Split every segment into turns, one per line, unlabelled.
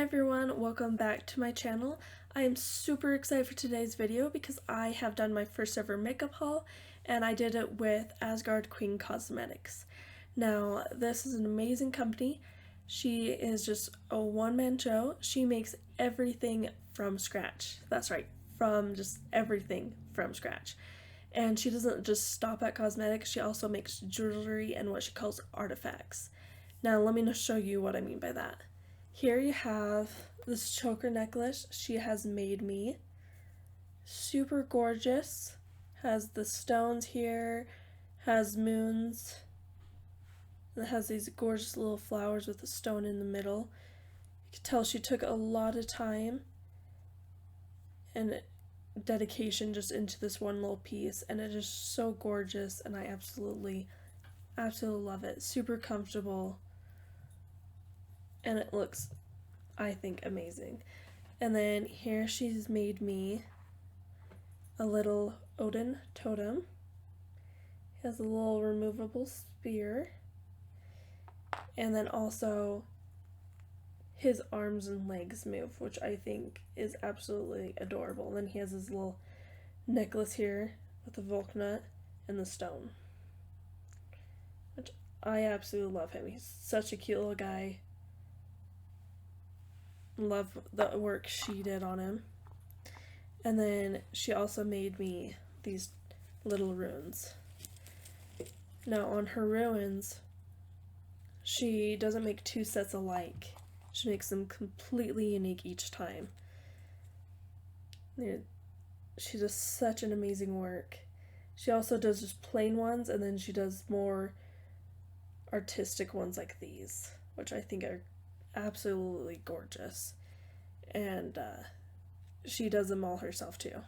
everyone, welcome back to my channel. I am super excited for today's video because I have done my first ever makeup haul and I did it with Asgard Queen Cosmetics. Now, this is an amazing company. She is just a one-man show. She makes everything from scratch. That's right, from just everything from scratch. And she doesn't just stop at cosmetics, she also makes jewelry and what she calls artifacts. Now, let me show you what I mean by that. Here you have this choker necklace she has made me. Super gorgeous. Has the stones here, has moons. It has these gorgeous little flowers with a stone in the middle. You can tell she took a lot of time and dedication just into this one little piece, and it is so gorgeous and I absolutely love it. Super comfortable. And it looks, I think, amazing. And then here she's made me a little Odin totem. He has a little removable spear. And then also his arms and legs move, which I think is absolutely adorable. And then he has his little necklace here with the Volknut and the stone, which I absolutely love him. He's such a cute little guy. Love the work she did on him. And then she also made me these little runes. Now on her runes, she doesn't make two sets alike. She makes them completely unique each time. She does such an amazing work. She also does just plain ones, and then she does more artistic ones like these, which I think are absolutely gorgeous. And she does them all herself too.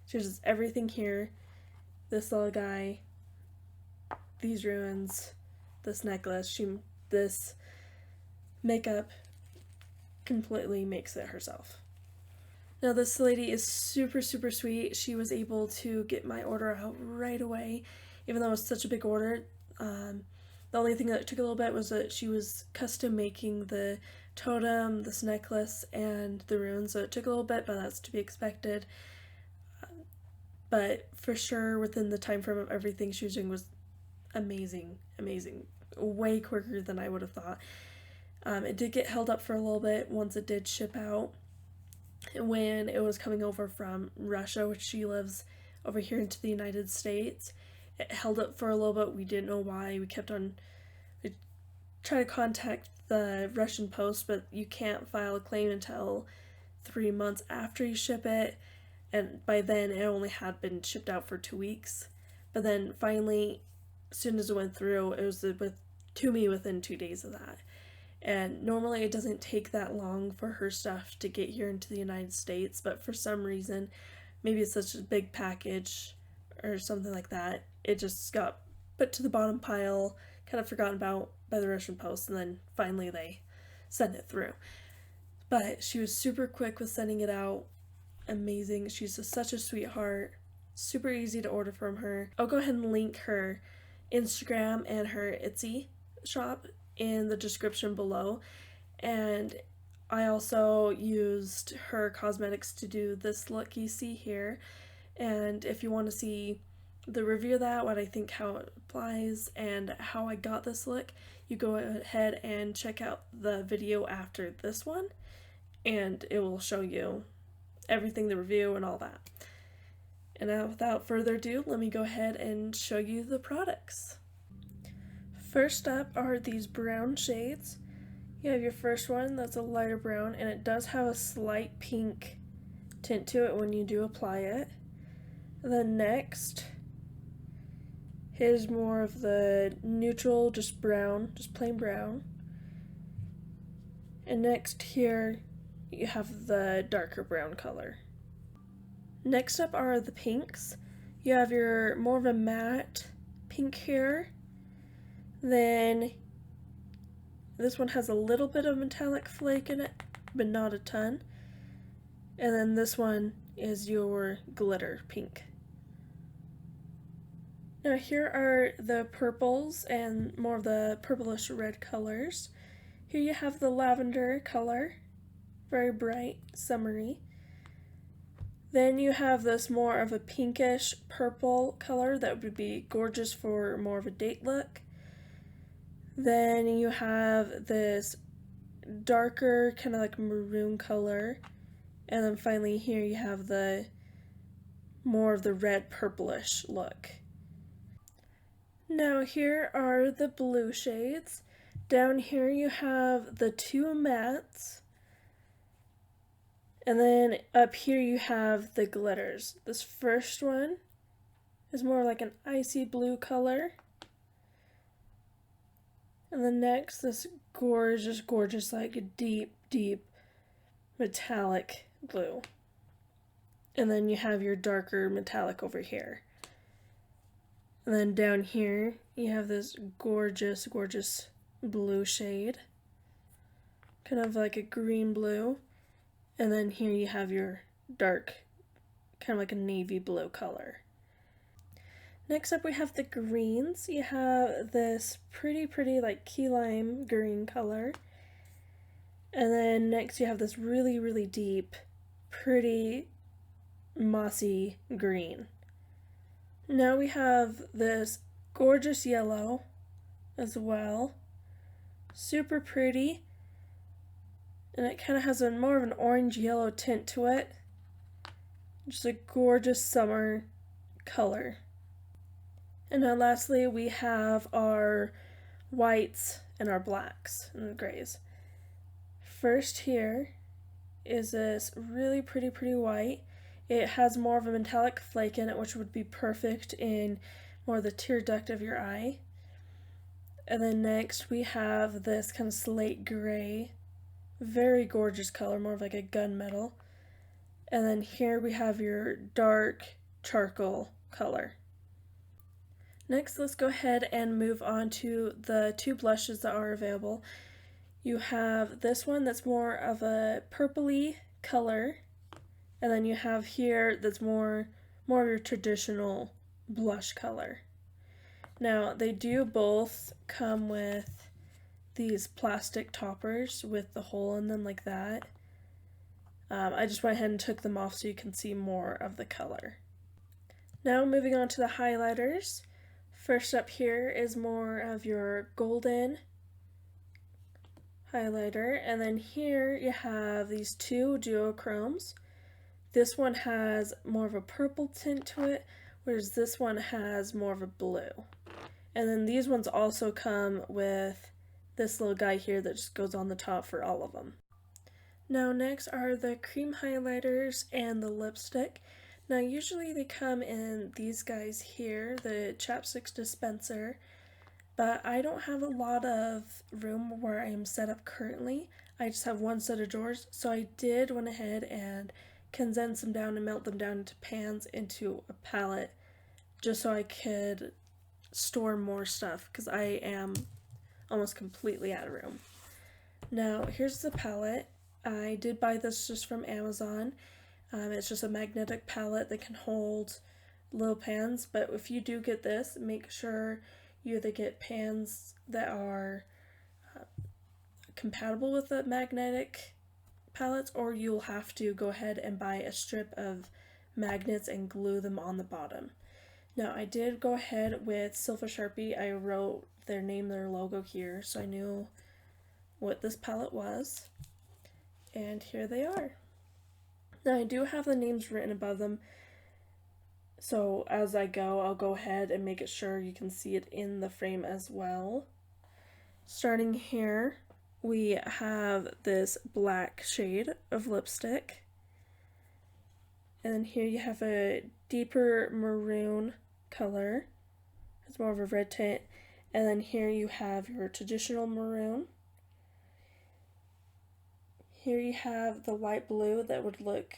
She does everything here. This little guy, these runes, this necklace, this makeup, completely makes it herself. Now this lady is super sweet. She was able to get my order out right away, even though it was such a big order. The only thing that took a little bit was that she was custom making the totem, this necklace, and the runes, so it took a little bit, but that's to be expected. But for sure, within the time frame of everything she was doing was amazing. Way quicker than I would have thought. It did get held up for a little bit once it did ship out. When it was coming over from Russia, which she lives over here into the United States, it held up for a little bit. We didn't know why. We tried to contact the Russian post, but you can't file a claim until 3 months after you ship it, and by then it only had been shipped out for 2 weeks. But then finally, as soon as it went through, it was to me within 2 days of that. And normally it doesn't take that long for her stuff to get here into the United States, but for some reason, maybe it's such a big package or something like that, it just got put to the bottom pile, kind of forgotten about by the Russian post, and then finally they sent it through. But she was super quick with sending it out. Amazing. She's such a sweetheart. Super easy to order from her. I'll go ahead and link her Instagram and her Etsy shop in the description below. And I also used her cosmetics to do this look you see here. And if you want to see the review of that, what I think, how it applies, and how I got this look, you go ahead and check out the video after this one, and it will show you everything, the review and all that. And now, without further ado, let me go ahead and show you the products. First up are these brown shades. You have your first one, that's a lighter brown, and it does have a slight pink tint to it when you do apply it. And then next, here's more of the neutral, just brown, just plain brown. And next here, you have the darker brown color. Next up are the pinks. You have your more of a matte pink here. Then this one has a little bit of metallic flake in it, but not a ton. And then this one is your glitter pink. Now here are the purples and more of the purplish red colors. Here you have the lavender color. very bright, summery. Then you have this more of a pinkish purple color that would be gorgeous for more of a date look. Then you have this darker kind of like maroon color. And then finally here you have the more of the red purplish look. Now here are the blue shades. Down here you have the two mattes. And then up here you have the glitters. This first one is more like an icy blue color. And the next, this gorgeous, like deep metallic blue. And then you have your darker metallic over here. And then down here, you have this gorgeous blue shade. Kind of like a green blue. And then here you have your dark, kind of like a navy blue color. Next up we have the greens. You have this pretty like key lime green color. And then next you have this really deep, pretty mossy green. Now we have this gorgeous yellow as well. Super pretty. And it kind of has a more of an orange-yellow tint to it. Just a gorgeous summer color. And now lastly, we have our whites and our blacks and the grays. First here is this really pretty white. It has more of a metallic flake in it, which would be perfect in more of the tear duct of your eye. And then next we have this kind of slate gray. Very gorgeous color, more of like a gunmetal. And then here we have your dark charcoal color. Next, let's go ahead and move on to the two blushes that are available. You have this one that's more of a purpley color, and then you have here that's more of your traditional blush color. Now, they do both come with these plastic toppers with the hole in them like that. I just went ahead and took them off so you can see more of the color. Now moving on to the highlighters. First up here is more of your golden highlighter, and then here you have these two duochromes. This one has more of a purple tint to it, whereas this one has more of a blue. And then these ones also come with this little guy here that just goes on the top for all of them. Now next are the cream highlighters and the lipstick. Now usually they come in these guys here, the chapsticks dispenser, but I don't have a lot of room where I am set up currently. I just have one set of drawers, so I went ahead and condense them down and melt them down into pans into a palette just so I could store more stuff because I am almost completely out of room. Now here's the palette. I did buy this just from Amazon. It's just a magnetic palette that can hold little pans, but if you do get this, make sure you either get pans that are compatible with the magnetic palettes, or you'll have to go ahead and buy a strip of magnets and glue them on the bottom. Now I did go ahead with Silver Sharpie. I wrote their name, their logo here, so I knew what this palette was. And here they are. Now I do have the names written above them, so as I go, I'll go ahead and make it sure you can see it in the frame as well. Starting here, we have this black shade of lipstick. And then here you have a deeper maroon color. It's more of a red tint. And then here you have your traditional maroon. Here you have the light blue that would look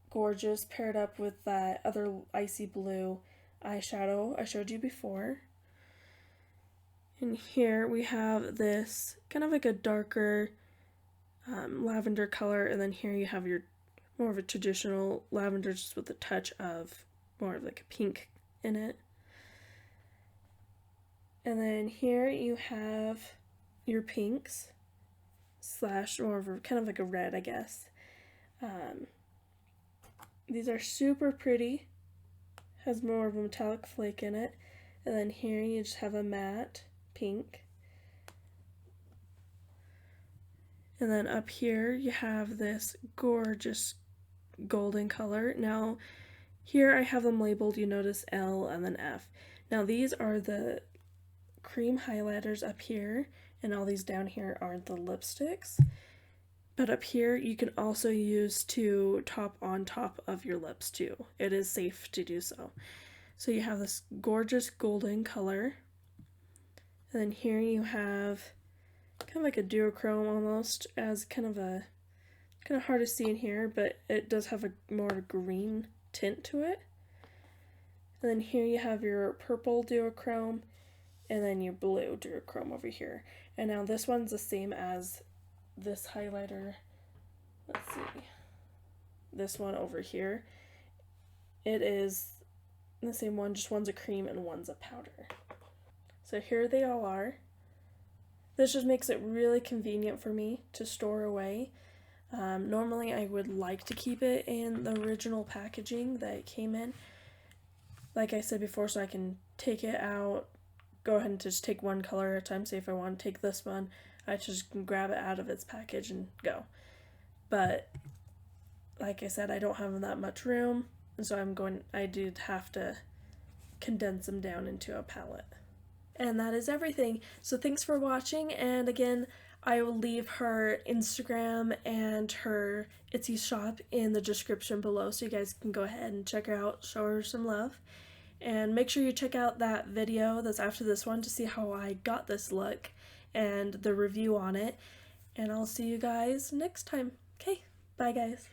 gorgeous paired up with that other icy blue eyeshadow I showed you before. And here we have this kind of like a darker lavender color, and then here you have your more of a traditional lavender just with a touch of more of like a pink in it. And then here you have your pinks. slash more of a kind of like a red, I guess. These are super pretty. Has more of a metallic flake in it. And then here you just have a matte pink. And then up here you have this gorgeous golden color. Now here I have them labeled, you notice L and then F. Now these are the cream highlighters up here, and all these down here are the lipsticks. But up here you can also use to top on top of your lips too. It is safe to do so. So you have this gorgeous golden color. And then here you have kind of like a duochrome almost, as kind of hard to see in here, but it does have a more green tint to it. And then here you have your purple duochrome, and then your blue duochrome over here. And now this one's the same as this highlighter. Let's see. This one over here. It is the same one, just one's a cream and one's a powder. So here they all are. This just makes it really convenient for me to store away. Normally I would like to keep it in the original packaging that it came in, like I said before, so I can take it out, go ahead and just take one color at a time. Say if I want to take this one, I just can grab it out of its package and go. But like I said, I don't have that much room, and so I did have to condense them down into a palette. And that is everything. So thanks for watching, and again, I will leave her Instagram and her Etsy shop in the description below, so you guys can go ahead and check her out, show her some love. And make sure you check out that video that's after this one to see how I got this look and the review on it. And I'll see you guys next time. Okay, bye guys.